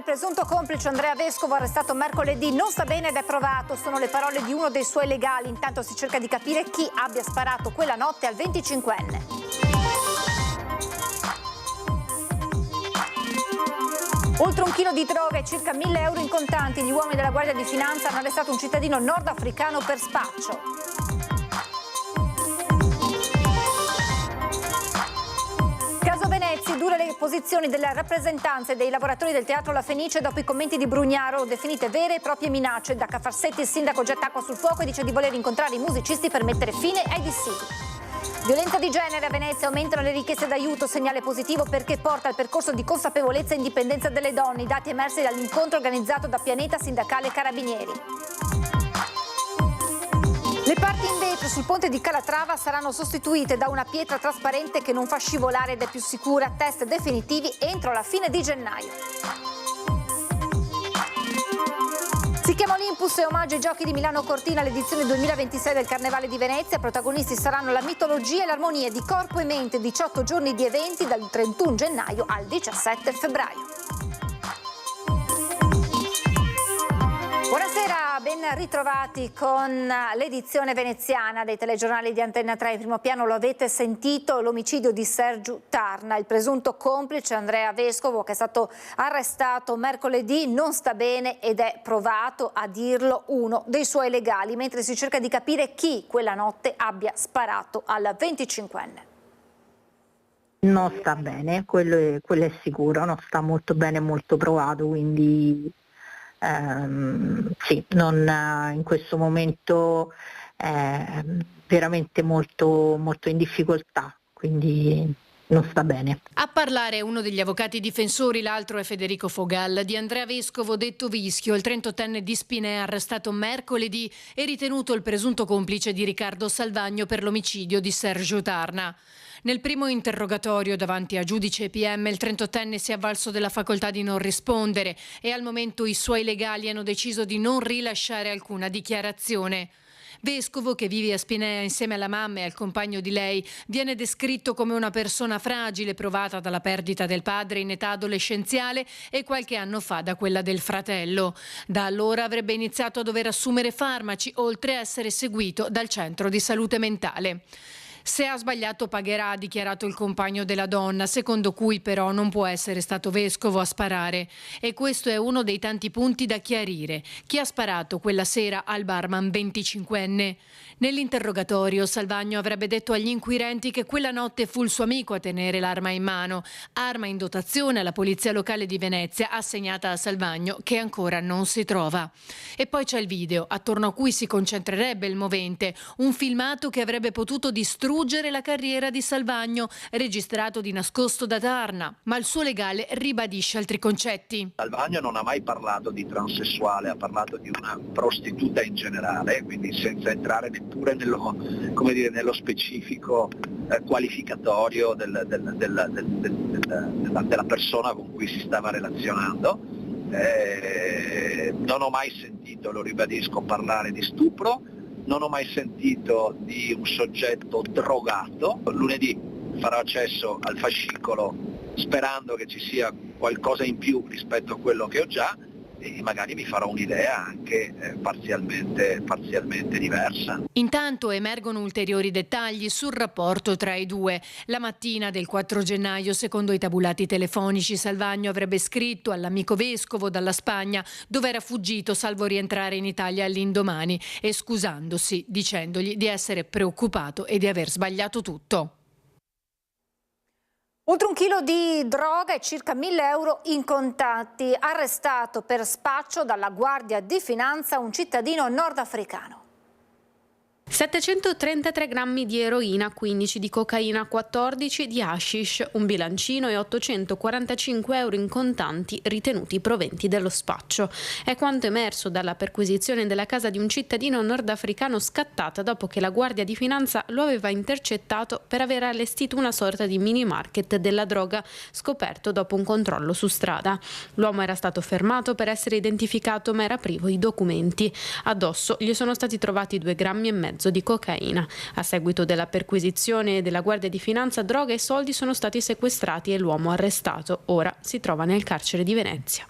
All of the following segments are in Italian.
presunto complice Andrea Vescovo, arrestato mercoledì, non sta bene ed è provato. Sono le parole di uno dei suoi legali. Intanto si cerca di capire chi abbia sparato quella notte al 25enne. Oltre 1 chilo di droga e circa 1.000 euro in contanti. Gli uomini della Guardia di Finanza hanno arrestato un cittadino nordafricano per spaccio. Dure le posizioni delle rappresentanze dei lavoratori del Teatro La Fenice dopo i commenti di Brugnaro, definite vere e proprie minacce. Da Cafarsetti il sindaco getta acqua sul fuoco e dice di voler incontrare i musicisti per mettere fine ai dissidi. Violenza di genere a Venezia, aumentano le richieste d'aiuto, segnale positivo perché porta al percorso di consapevolezza e indipendenza delle donne, i dati emersi dall'incontro organizzato da Pianeta Sindacale Carabinieri. Le parti in vetro sul ponte di Calatrava saranno sostituite da una pietra trasparente che non fa scivolare ed è più sicura. Test definitivi entro la fine di gennaio. Si chiama Olympus e omaggio ai Giochi di Milano Cortina, l'edizione 2026 del Carnevale di Venezia. Protagonisti saranno la mitologia e l'armonia di corpo e mente. 18 giorni di eventi dal 31 gennaio al 17 febbraio. Buonasera, ben ritrovati con l'edizione veneziana dei telegiornali di Antenna 3. In primo piano lo avete sentito, l'omicidio di Sergiu Tarna. Il presunto complice Andrea Vescovo, che è stato arrestato mercoledì, non sta bene ed è provato, a dirlo uno dei suoi legali, mentre si cerca di capire chi quella notte abbia sparato al 25enne. Non sta bene, quello è sicuro, non sta molto bene, molto provato, quindi... sì, in questo momento è veramente molto, molto in difficoltà, quindi non sta bene. A parlare uno degli avvocati difensori, l'altro è Federico Fogal. Di Andrea Vescovo, detto Vischio, il 38enne di Spinea, arrestato mercoledì e ritenuto il presunto complice di Riccardo Salvagno per l'omicidio di Sergiu Tarna. Nel primo interrogatorio davanti a giudice e PM il 38enne si è avvalso della facoltà di non rispondere e al momento i suoi legali hanno deciso di non rilasciare alcuna dichiarazione. Vescovo, che vive a Spinea insieme alla mamma e al compagno di lei, viene descritto come una persona fragile provata dalla perdita del padre in età adolescenziale e qualche anno fa da quella del fratello. Da allora avrebbe iniziato a dover assumere farmaci, oltre a essere seguito dal centro di salute mentale. Se ha sbagliato pagherà, ha dichiarato il compagno della donna, secondo cui però non può essere stato Vescovo a sparare. E questo è uno dei tanti punti da chiarire. Chi ha sparato quella sera al barman 25enne? Nell'interrogatorio Salvagno avrebbe detto agli inquirenti che quella notte fu il suo amico a tenere l'arma in mano, arma in dotazione alla polizia locale di Venezia assegnata a Salvagno, che ancora non si trova. E poi c'è il video, attorno a cui si concentrerebbe il movente, un filmato che avrebbe potuto distruggere la carriera di Salvagno, registrato di nascosto da Tarna, ma il suo legale ribadisce altri concetti. Salvagno non ha mai parlato di transessuale, ha parlato di una prostituta in generale, quindi senza entrare neppure nello specifico qualificatorio della persona con cui si stava relazionando. Non ho mai sentito, lo ribadisco, parlare di stupro. Non ho mai sentito di un soggetto drogato. Lunedì farò accesso al fascicolo sperando che ci sia qualcosa in più rispetto a quello che ho già e magari mi farò un'idea anche parzialmente diversa. Intanto emergono ulteriori dettagli sul rapporto tra i due. La mattina del 4 gennaio, secondo i tabulati telefonici, Salvagno avrebbe scritto all'amico Vescovo dalla Spagna, dove era fuggito salvo rientrare in Italia all'indomani, e scusandosi, dicendogli di essere preoccupato e di aver sbagliato tutto. Oltre 1 chilo di droga e circa 1.000 euro in contanti. Arrestato per spaccio dalla Guardia di Finanza un cittadino nordafricano. 733 grammi di eroina, 15 di cocaina, 14 di hashish, un bilancino e 845 euro in contanti ritenuti proventi dello spaccio. È quanto emerso dalla perquisizione della casa di un cittadino nordafricano scattata dopo che la Guardia di Finanza lo aveva intercettato per aver allestito una sorta di mini market della droga, scoperto dopo un controllo su strada. L'uomo era stato fermato per essere identificato ma era privo di documenti. Addosso gli sono stati trovati 2,5 grammi di cocaina. A seguito della perquisizione della Guardia di Finanza, droga e soldi sono stati sequestrati e l'uomo arrestato. Ora si trova nel carcere di Venezia.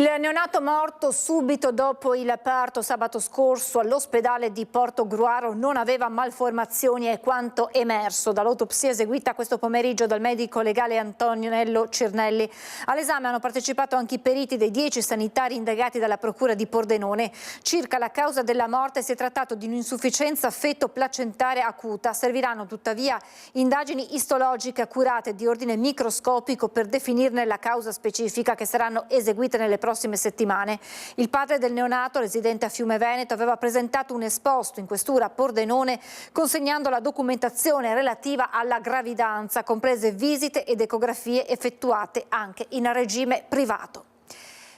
Il neonato morto subito dopo il parto sabato scorso all'ospedale di Portogruaro non aveva malformazioni, è quanto emerso dall'autopsia eseguita questo pomeriggio dal medico legale Antonello Cirnelli. All'esame hanno partecipato anche i periti dei 10 sanitari indagati dalla procura di Pordenone. Circa la causa della morte si è trattato di un'insufficienza feto-placentaria acuta. Serviranno tuttavia indagini istologiche accurate di ordine microscopico per definirne la causa specifica, che saranno eseguite nelle prossime settimane. Il padre del neonato, residente a Fiume Veneto, aveva presentato un esposto in questura a Pordenone consegnando la documentazione relativa alla gravidanza, comprese visite ed ecografie effettuate anche in regime privato.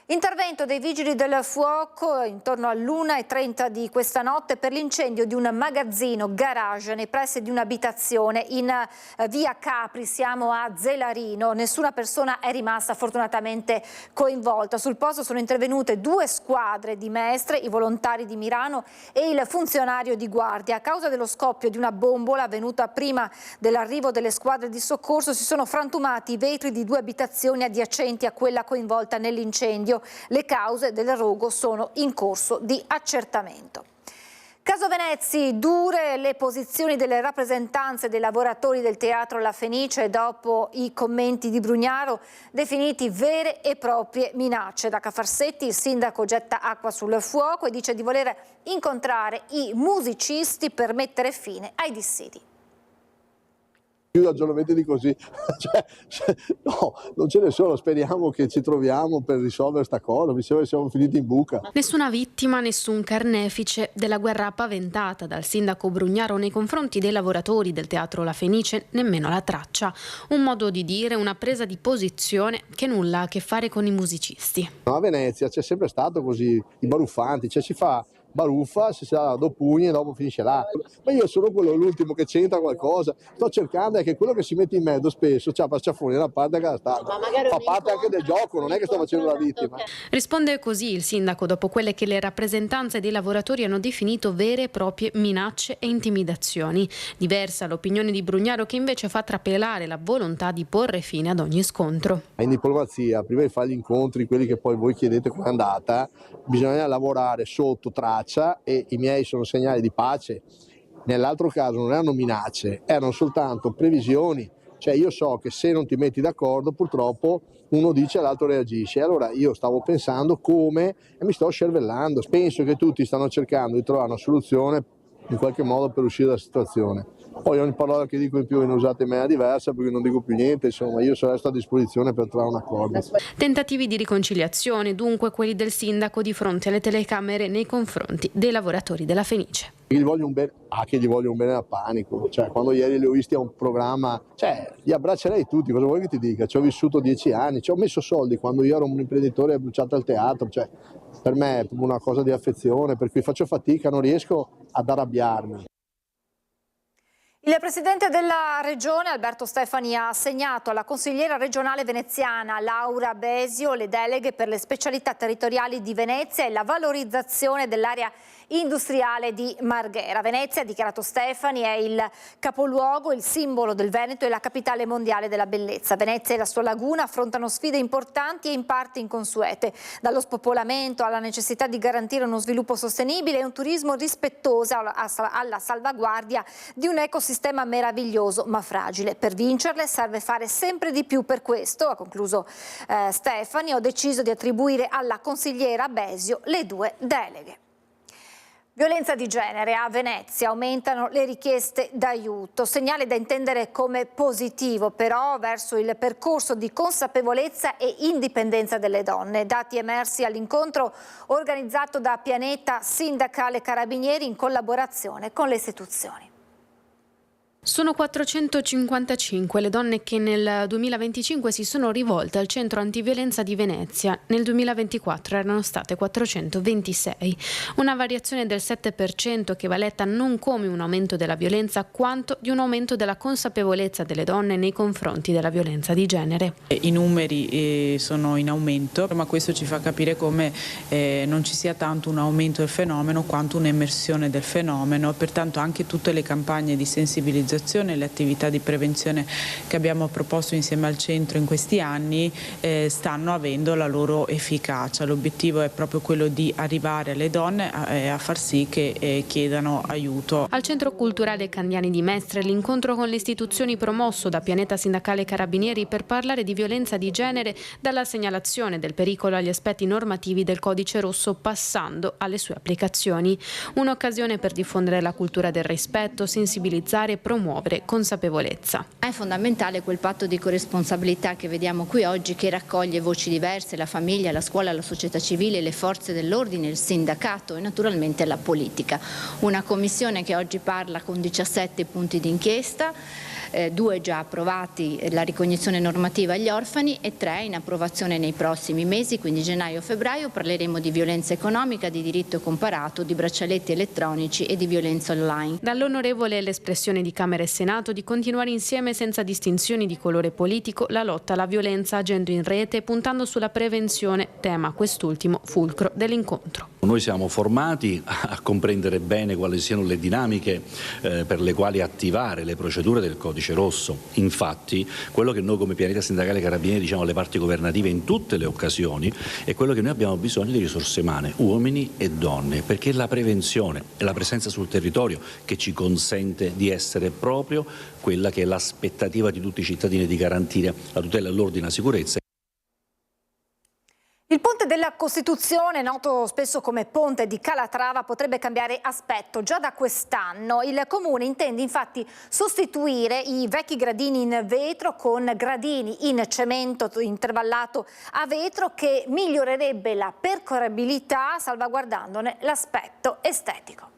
Intervento dei vigili del fuoco intorno all'1:30 di questa notte per l'incendio di un magazzino garage nei pressi di un'abitazione in via Capri, siamo a Zelarino. Nessuna persona è rimasta fortunatamente coinvolta. Sul posto sono intervenute 2 squadre di Mestre, i volontari di Mirano e il funzionario di guardia. A causa dello scoppio di una bombola avvenuta prima dell'arrivo delle squadre di soccorso si sono frantumati i vetri di 2 abitazioni adiacenti a quella coinvolta nell'incendio. Le cause del rogo sono in corso di accertamento. Caso Venezia, dure le posizioni delle rappresentanze dei lavoratori del Teatro La Fenice dopo i commenti di Brugnaro definiti vere e proprie minacce. Da Cafarsetti il sindaco getta acqua sul fuoco e dice di voler incontrare i musicisti per mettere fine ai dissidi. Più ragionamenti di così, no, non ce ne sono, speriamo che ci troviamo per risolvere sta cosa, mi sembra che siamo finiti in buca. Nessuna vittima, nessun carnefice della guerra paventata dal sindaco Brugnaro nei confronti dei lavoratori del Teatro La Fenice, nemmeno la traccia. Un modo di dire, una presa di posizione che nulla ha a che fare con i musicisti. A Venezia c'è sempre stato così, i baruffanti, cioè si fa baruffa, si dà 2 pugni e dopo finisce là. Ma io sono quello l'ultimo che c'entra qualcosa, sto cercando è che quello che si mette in mezzo spesso c'ha pasciafoni una parte che fa parte anche del gioco, non è che sto facendo la vittima. Risponde così il sindaco dopo quelle che le rappresentanze dei lavoratori hanno definito vere e proprie minacce e intimidazioni. Diversa l'opinione di Brugnaro, che invece fa trapelare la volontà di porre fine ad ogni scontro. In diplomazia, prima di fare gli incontri, quelli che poi voi chiedete come è andata, bisogna lavorare sotto traccia e i miei sono segnali di pace. Nell'altro caso non erano minacce, erano soltanto previsioni, cioè io so che se non ti metti d'accordo purtroppo uno dice e l'altro reagisce. Allora io stavo pensando come e mi sto scervellando, penso che tutti stanno cercando di trovare una soluzione in qualche modo per uscire dalla situazione. Poi ogni parola che dico in più viene usata in maniera diversa perché non dico più niente, insomma io resto a disposizione per trovare un accordo. Tentativi di riconciliazione, dunque quelli del sindaco di fronte alle telecamere nei confronti dei lavoratori della Fenice. Gli voglio un bene, che gli voglio un bene da panico, cioè quando ieri li ho visti a un programma, cioè li abbraccerei tutti, cosa vuoi che ti dica? Ci ho vissuto 10 anni, ci ho messo soldi quando io ero un imprenditore e ho bruciato al teatro, cioè per me è una cosa di affezione, per cui faccio fatica, non riesco ad arrabbiarmi. Il presidente della regione Alberto Stefani ha assegnato alla consigliera regionale veneziana Laura Besio le deleghe per le specialità territoriali di Venezia e la valorizzazione dell'area industriale di Marghera. Venezia, ha dichiarato Stefani, è il capoluogo, il simbolo del Veneto e la capitale mondiale della bellezza. Venezia e la sua laguna affrontano sfide importanti e in parte inconsuete, dallo spopolamento alla necessità di garantire uno sviluppo sostenibile e un turismo rispettoso alla salvaguardia di un ecosistema meraviglioso ma fragile. Per vincerle serve fare sempre di più. Per questo, ha concluso Stefani, ho deciso di attribuire alla consigliera Besio le 2 deleghe. Violenza di genere a Venezia, aumentano le richieste d'aiuto, segnale da intendere come positivo però verso il percorso di consapevolezza e indipendenza delle donne. Dati emersi all'incontro organizzato da Pianeta Sindacale Carabinieri in collaborazione con le istituzioni. Sono 455 le donne che nel 2025 si sono rivolte al centro antiviolenza di Venezia. Nel 2024 erano state 426, una variazione del 7% che va letta non come un aumento della violenza quanto di un aumento della consapevolezza delle donne nei confronti della violenza di genere. I numeri sono in aumento, ma questo ci fa capire come non ci sia tanto un aumento del fenomeno quanto un'emersione del fenomeno, pertanto anche tutte le campagne di sensibilizzazione sensibilizzazione, le attività di prevenzione che abbiamo proposto insieme al centro in questi anni stanno avendo la loro efficacia. L'obiettivo è proprio quello di arrivare alle donne a far sì che chiedano aiuto. Al Centro Culturale Candiani di Mestre l'incontro con le istituzioni promosso da Pianeta Sindacale Carabinieri per parlare di violenza di genere, dalla segnalazione del pericolo agli aspetti normativi del Codice Rosso passando alle sue applicazioni. Un'occasione per diffondere la cultura del rispetto, sensibilizzare e promuovere consapevolezza. È fondamentale quel patto di corresponsabilità che vediamo qui oggi, che raccoglie voci diverse, la famiglia, la scuola, la società civile, le forze dell'ordine, il sindacato e naturalmente la politica. Una commissione che oggi parla con 17 punti d'inchiesta, 2 già approvati, la ricognizione normativa agli orfani, e 3 in approvazione nei prossimi mesi, quindi gennaio-febbraio. Parleremo di violenza economica, di diritto comparato, di braccialetti elettronici e di violenza online. Dall'onorevole l'espressione di Camera e Senato di continuare insieme senza distinzioni di colore politico la lotta alla violenza agendo in rete, puntando sulla prevenzione, tema quest'ultimo fulcro dell'incontro. Noi siamo formati a comprendere bene quali siano le dinamiche per le quali attivare le procedure del Codice Rosso. Infatti, quello che noi come Pianeta Sindacale Carabinieri diciamo alle parti governative in tutte le occasioni è quello che noi abbiamo bisogno di risorse umane, uomini e donne, perché è la prevenzione e la presenza sul territorio che ci consente di essere proprio quella che è l'aspettativa di tutti i cittadini, di garantire la tutela dell'ordine e la sicurezza. Il ponte della Costituzione, noto spesso come ponte di Calatrava, potrebbe cambiare aspetto. Già da quest'anno il Comune intende infatti sostituire i vecchi gradini in vetro con gradini in cemento intervallato a vetro, che migliorerebbe la percorribilità salvaguardandone l'aspetto estetico.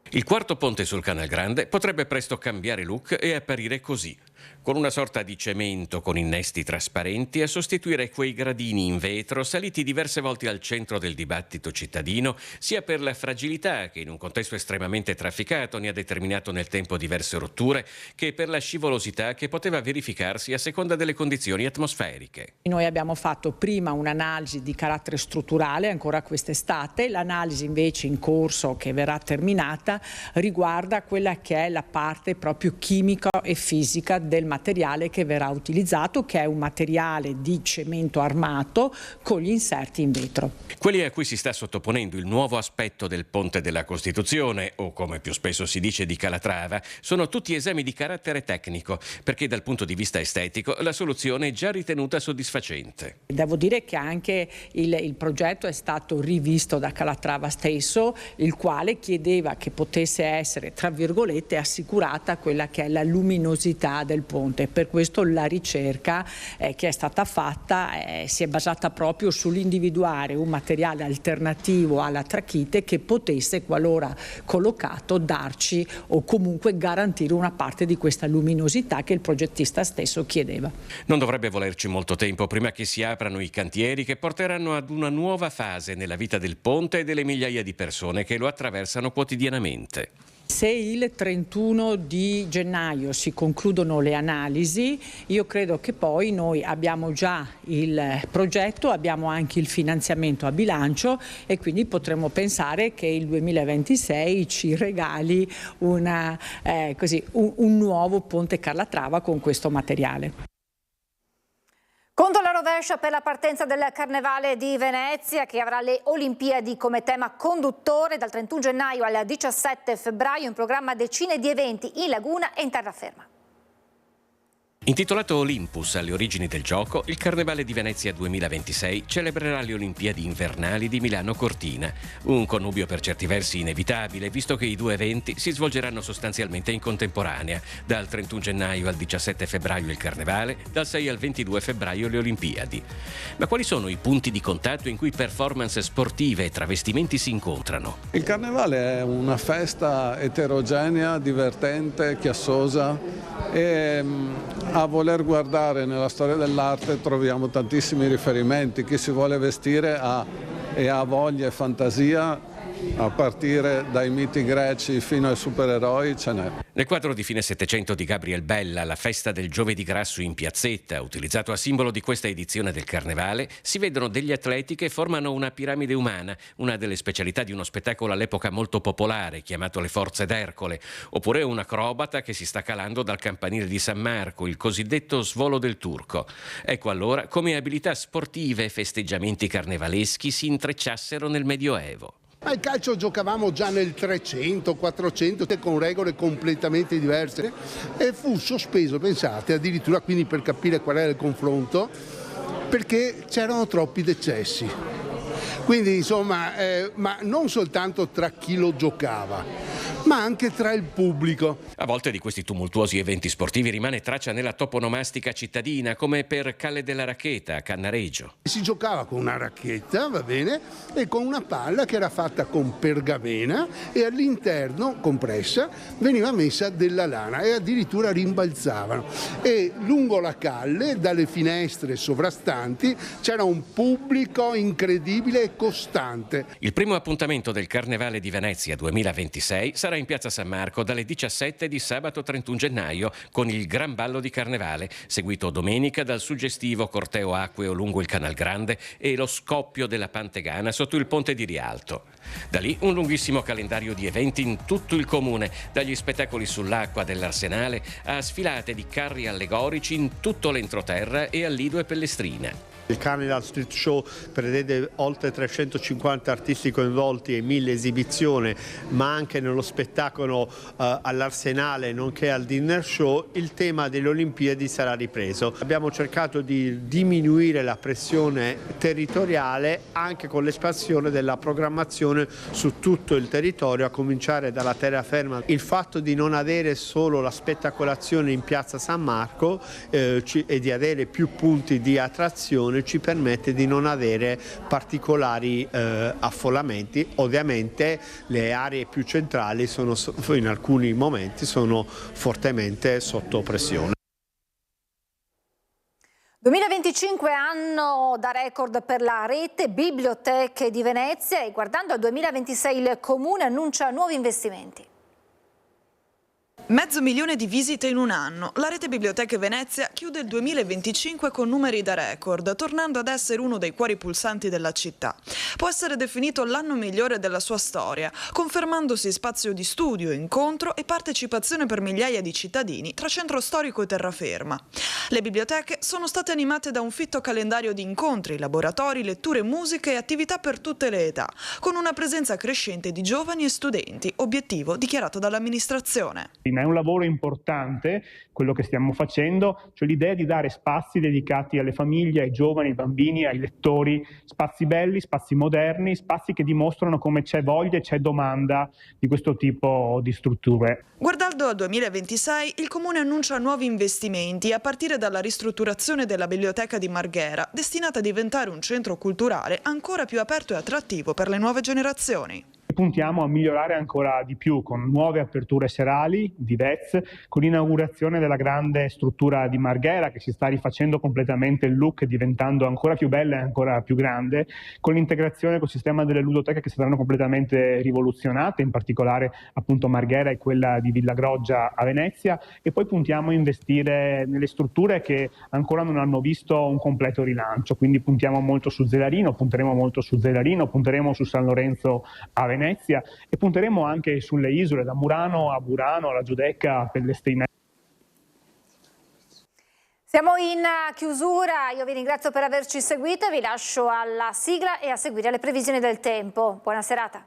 Il quarto ponte sul Canal Grande potrebbe presto cambiare look e apparire così, con una sorta di cemento con innesti trasparenti a sostituire quei gradini in vetro saliti diverse volte al centro del dibattito cittadino, sia per la fragilità che in un contesto estremamente trafficato ne ha determinato nel tempo diverse rotture, che per la scivolosità che poteva verificarsi a seconda delle condizioni atmosferiche. Noi abbiamo fatto prima un'analisi di carattere strutturale ancora quest'estate, l'analisi invece in corso, che verrà terminata, riguarda quella che è la parte proprio chimica e fisica del materiale che verrà utilizzato, che è un materiale di cemento armato con gli inserti in vetro. Quelli a cui si sta sottoponendo il nuovo aspetto del Ponte della Costituzione, o come più spesso si dice di Calatrava, sono tutti esami di carattere tecnico, perché dal punto di vista estetico la soluzione è già ritenuta soddisfacente. Devo dire che anche il progetto è stato rivisto da Calatrava stesso, il quale chiedeva che potesse essere, tra virgolette, assicurata quella che è la luminosità del ponte. Per questo la ricerca che è stata fatta si è basata proprio sull'individuare un materiale alternativo alla trachite che potesse, qualora collocato, darci o comunque garantire una parte di questa luminosità che il progettista stesso chiedeva. Non dovrebbe volerci molto tempo prima che si aprano i cantieri che porteranno ad una nuova fase nella vita del ponte e delle migliaia di persone che lo attraversano quotidianamente. Se il 31 di gennaio si concludono le analisi, io credo che poi noi abbiamo già il progetto, abbiamo anche il finanziamento a bilancio e quindi potremmo pensare che il 2026 ci regali un nuovo ponte Calatrava con questo materiale. Conto alla rovescia per la partenza del Carnevale di Venezia, che avrà le Olimpiadi come tema conduttore. Dal 31 gennaio al 17 febbraio in programma decine di eventi in laguna e in terraferma. Intitolato Olympus, alle origini del gioco, il Carnevale di Venezia 2026 celebrerà le Olimpiadi invernali di Milano Cortina. Un connubio per certi versi inevitabile, visto che i due eventi si svolgeranno sostanzialmente in contemporanea. Dal 31 gennaio al 17 febbraio il Carnevale, dal 6 al 22 febbraio le Olimpiadi. Ma quali sono i punti di contatto in cui performance sportive e travestimenti si incontrano? Il Carnevale è una festa eterogenea, divertente, chiassosa e a voler guardare nella storia dell'arte troviamo tantissimi riferimenti. Chi si vuole vestire ha voglia e fantasia a partire dai miti greci fino ai supereroi ce n'è. Nel quadro di fine Settecento di Gabriel Bella, la festa del Giovedì Grasso in piazzetta, utilizzato a simbolo di questa edizione del Carnevale, si vedono degli atleti che formano una piramide umana, una delle specialità di uno spettacolo all'epoca molto popolare, chiamato le Forze d'Ercole, oppure un acrobata che si sta calando dal campanile di San Marco, il cosiddetto svolo del turco. Ecco allora come abilità sportive e festeggiamenti carnevaleschi si intrecciassero nel Medioevo. Ma il calcio giocavamo già nel 300, 400 con regole completamente diverse e fu sospeso, pensate, addirittura, quindi per capire qual era il confronto, perché c'erano troppi decessi. Quindi insomma, ma non soltanto tra chi lo giocava, ma anche tra il pubblico. A volte di questi tumultuosi eventi sportivi rimane traccia nella toponomastica cittadina, come per Calle della Raccheta a Cannareggio. Si giocava con una racchetta, va bene, e con una palla che era fatta con pergamena e all'interno, compressa, veniva messa della lana e addirittura rimbalzavano. E lungo la calle, dalle finestre sovrastanti, c'era un pubblico incredibile e costante. Il primo appuntamento del Carnevale di Venezia 2026 sarà in Piazza San Marco dalle 17 di sabato 31 gennaio con il Gran Ballo di Carnevale, seguito domenica dal suggestivo corteo acqueo lungo il Canal Grande e lo scoppio della Pantegana sotto il Ponte di Rialto. Da lì un lunghissimo calendario di eventi in tutto il comune, dagli spettacoli sull'acqua dell'Arsenale a sfilate di carri allegorici in tutto l'entroterra e a Lido e Pellestrina. Il Carnival Street Show prevede oltre 350 artisti coinvolti e 1000 esibizioni, ma anche nello spettacolo all'Arsenale nonché al dinner show il tema delle Olimpiadi sarà ripreso. Abbiamo cercato di diminuire la pressione territoriale anche con l'espansione della programmazione su tutto il territorio, a cominciare dalla terraferma. Il fatto di non avere solo la spettacolazione in Piazza San Marco e di avere più punti di attrazione ci permette di non avere particolari affollamenti. Ovviamente le aree più centrali in alcuni momenti sono fortemente sotto pressione. 2025 anno da record per la rete biblioteche di Venezia e guardando al 2026 il Comune annuncia nuovi investimenti. 500.000 di visite in un anno. La rete Biblioteche Venezia chiude il 2025 con numeri da record, tornando ad essere uno dei cuori pulsanti della città. Può essere definito l'anno migliore della sua storia, confermandosi spazio di studio, incontro e partecipazione per migliaia di cittadini tra centro storico e terraferma. Le biblioteche sono state animate da un fitto calendario di incontri, laboratori, letture, musiche e attività per tutte le età, con una presenza crescente di giovani e studenti, obiettivo dichiarato dall'amministrazione. È un lavoro importante quello che stiamo facendo, cioè l'idea di dare spazi dedicati alle famiglie, ai giovani, ai bambini, ai lettori, spazi belli, spazi moderni, spazi che dimostrano come c'è voglia e c'è domanda di questo tipo di strutture. Guardando al 2026, il Comune annuncia nuovi investimenti a partire dalla ristrutturazione della Biblioteca di Marghera, destinata a diventare un centro culturale ancora più aperto e attrattivo per le nuove generazioni. Puntiamo a migliorare ancora di più con nuove aperture serali di VEZ, con l'inaugurazione della grande struttura di Marghera che si sta rifacendo completamente il look, diventando ancora più bella e ancora più grande, con l'integrazione col sistema delle ludoteche che saranno completamente rivoluzionate, in particolare appunto Marghera e quella di Villa Groggia a Venezia, e poi puntiamo a investire nelle strutture che ancora non hanno visto un completo rilancio, quindi puntiamo molto su Zelarino, punteremo molto su Zelarino, punteremo su San Lorenzo a Venezia e punteremo anche sulle isole, da Murano a Burano, alla Giudecca, a Pellestrina. Siamo in chiusura, io vi ringrazio per averci seguito e vi lascio alla sigla e a seguire le previsioni del tempo. Buona serata.